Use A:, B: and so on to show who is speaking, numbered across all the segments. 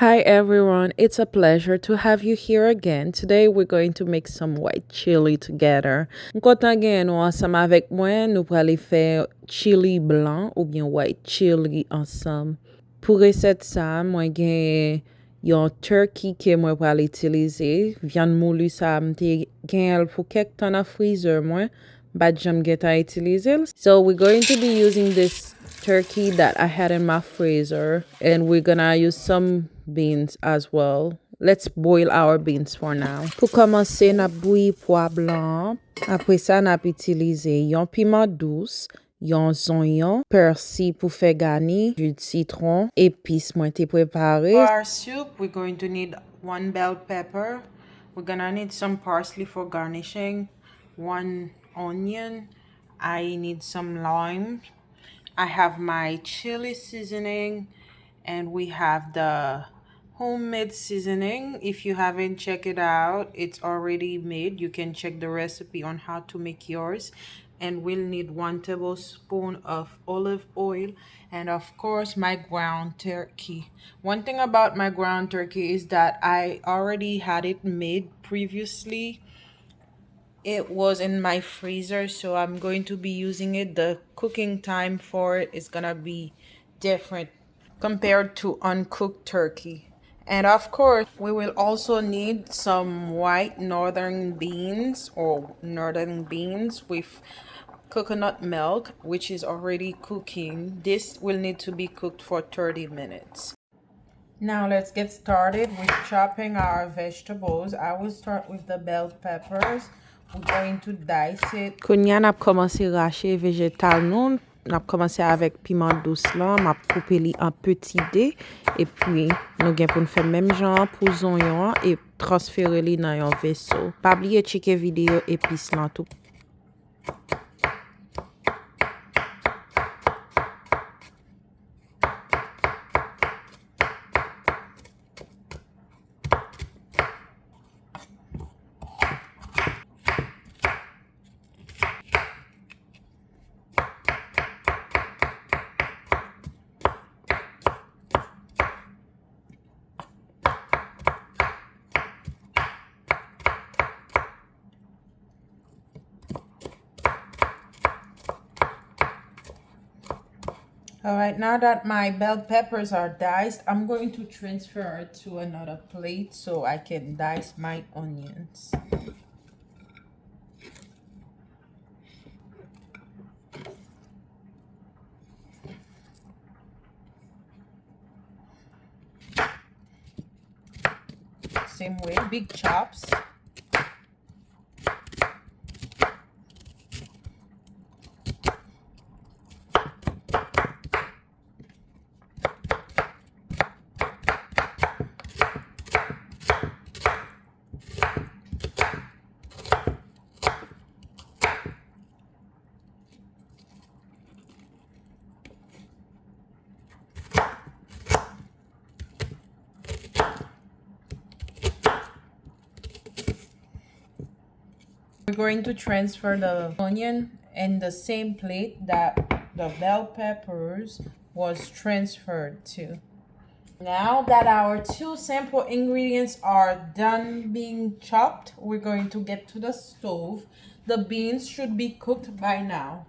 A: Hi everyone, it's a pleasure to have you here again. Today we're going to make some white chili together. M'kontan gen nou ansam avek mwen, nou prale fè chili blanc ou bien white chili ansam. Pou reset sa, mwen gen yon turkey ke mwen prale itilize. Viande moulu sa mte gen el pou kek tan a freezer mwen, bat jam get a itilize. So we're going to be using this turkey that I had in my freezer, and we're gonna use some beans as well. Let's boil our beans for now. Pour commencer, n'a bouilli pois blanc. Après ça, n'a utiliser yon piment douce, yon oignon, persil pour faire garni, jus de citron, épices moi te préparé. For our soup, we're going to need 1 bell pepper. We're gonna need some parsley for garnishing, 1 onion. I need some lime. I have my chili seasoning, and we have the homemade seasoning. If you haven't checked it out, it's already made. You can check the recipe on how to make yours. And we'll need 1 tablespoon of olive oil, and of course my ground turkey. One thing about my ground turkey is that I already had it made previously. It was in my freezer, so I'm going to be using it. The cooking time for it is gonna be different compared to uncooked turkey. And of course, we will also need some white northern beans with coconut milk, which is already cooking. This will need to be cooked for 30 minutes. Now let's get started with chopping our vegetables. I will start with the bell peppers. We're going to dice it. Kounya nap komanse rache vegetal nou. Nap komanse avek piment douce lan. Map koupe li an petit dé. Et puis, nou gen pou nou fè mèm jan pou zonyon et transfere li nan yon vaisseau. Pabliye cheke video epis lan tou. All right, now that my bell peppers are diced, I'm going to transfer it to another plate so I can dice my onions. Same way, big chops. We're going to transfer the onion in the same plate that the bell peppers was transferred to. Now that our 2 simple ingredients are done being chopped, we're going to get to the stove. The beans should be cooked by now.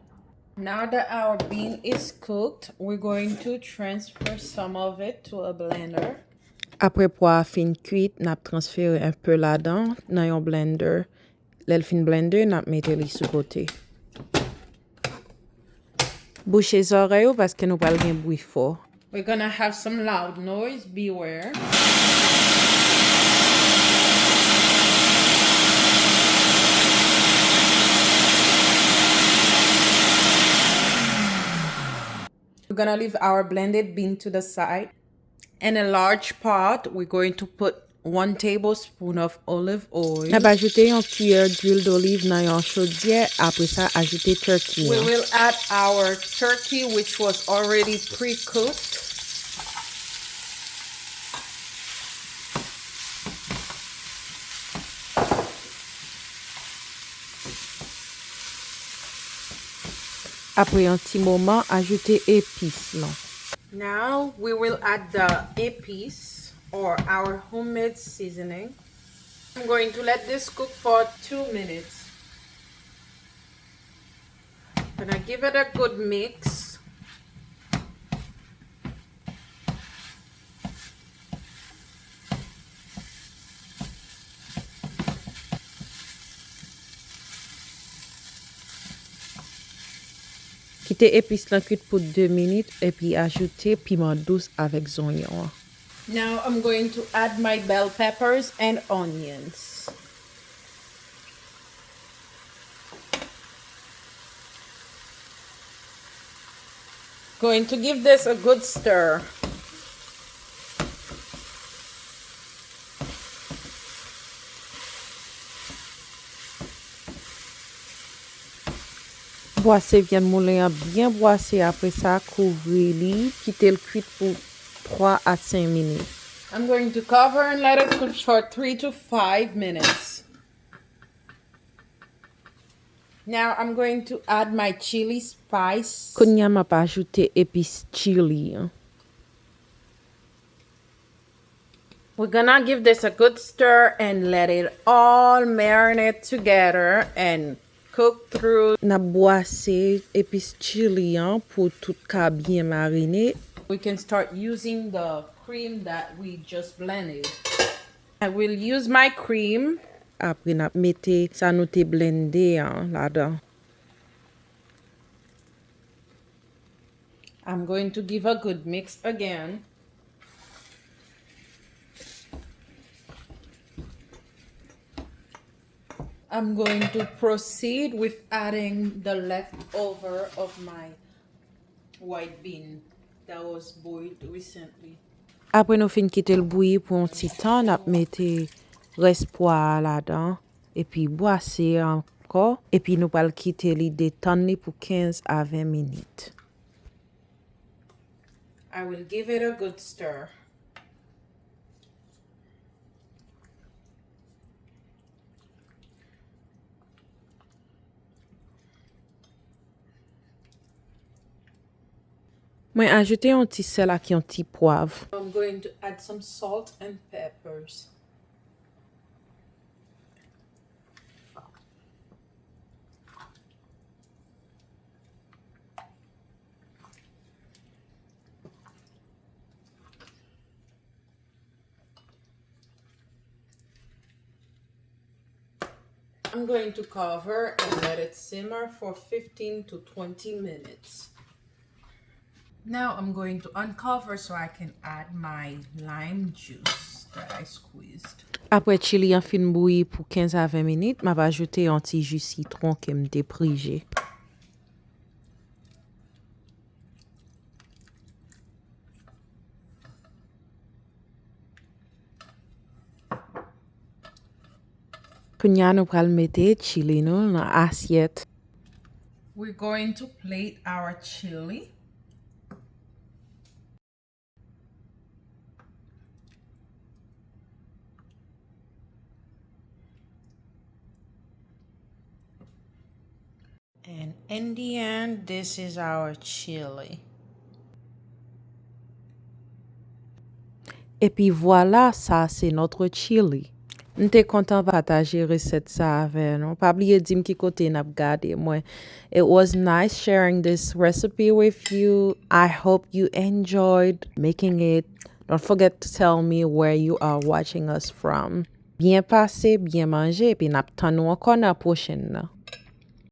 A: Now that our bean is cooked, we're going to transfer some of it to a blender. Après pois fin cuit, nap transfere un peu là-dedans dans yon blender. Lèl fin blender, nap mette li sou kote. Bouche zore yo paske nou pal gen bruit fort. We're gonna have some loud noise, beware. We're gonna leave our blended bean to the side. In a large pot, we're going to put 1 tablespoon of olive oil. Nap ajoute yon cuillère d'huile d'olive nan yon chaudière. Après ça, ajoute turkey. We will add our turkey, which was already pre-cooked. Après un petit moment, ajoute épices. Now we will add the epis. or our homemade seasoning. I'm going to let this cook for 2 minutes. Gonna give it a good mix. Quitter épice la cuite pour 2 minutes et puis ajouter piment douce avec oignons. Now I'm going to add my bell peppers and onions. Going to give this a good stir. Boissez viande moulin bien boissé après ça, couvrez-le, quittez le cuit pour 3 à 5 minutes. I'm going to cover and let it cook for 3 to 5 minutes. Now I'm going to add my chili spice. Kounya m'a pas ajouté épices chili. We're gonna give this a good stir and let it all marinate together and cook through. Na boissé épices chili pour tout ka bien mariner. We can start using the cream that we just blended. I will use my cream. Après na mette ça nou te blendé là-dedans. I'm going to give a good mix again. I'm going to proceed with adding the leftover of my white bean that was boiled recently. Après nous fin quitter le bouillir pour un petit temps, on a mette reste pois là-dedans et puis boisser encore et puis nous allons quitter les détendre pour 15 à 20 minutes. I will give it a good stir. Moi ajouter un petit sel avec un petit poivre. I'm going to add some salt and peppers. I'm going to cover and let it simmer for 15 to 20 minutes. Now I'm going to uncover so I can add my lime juice that I squeezed. Après chili en fin bouilli pour 15 à 20 minutes, je vais ajouter un petit jus citron que me déprigé. Kounya nous pral mette chili nou dans assiette. We're going to plate our chili. And in the end, this is our chili. Et puis voilà, ça c'est notre chili. M'te content partager recette ça avec nous. Pas oublier dim ki kote n'a gade moi. It was nice sharing this recipe with you. I hope you enjoyed making it. Don't forget to tell me where you are watching us from. Bien passé, bien manger, puis n'a t'en nous encore la prochaine.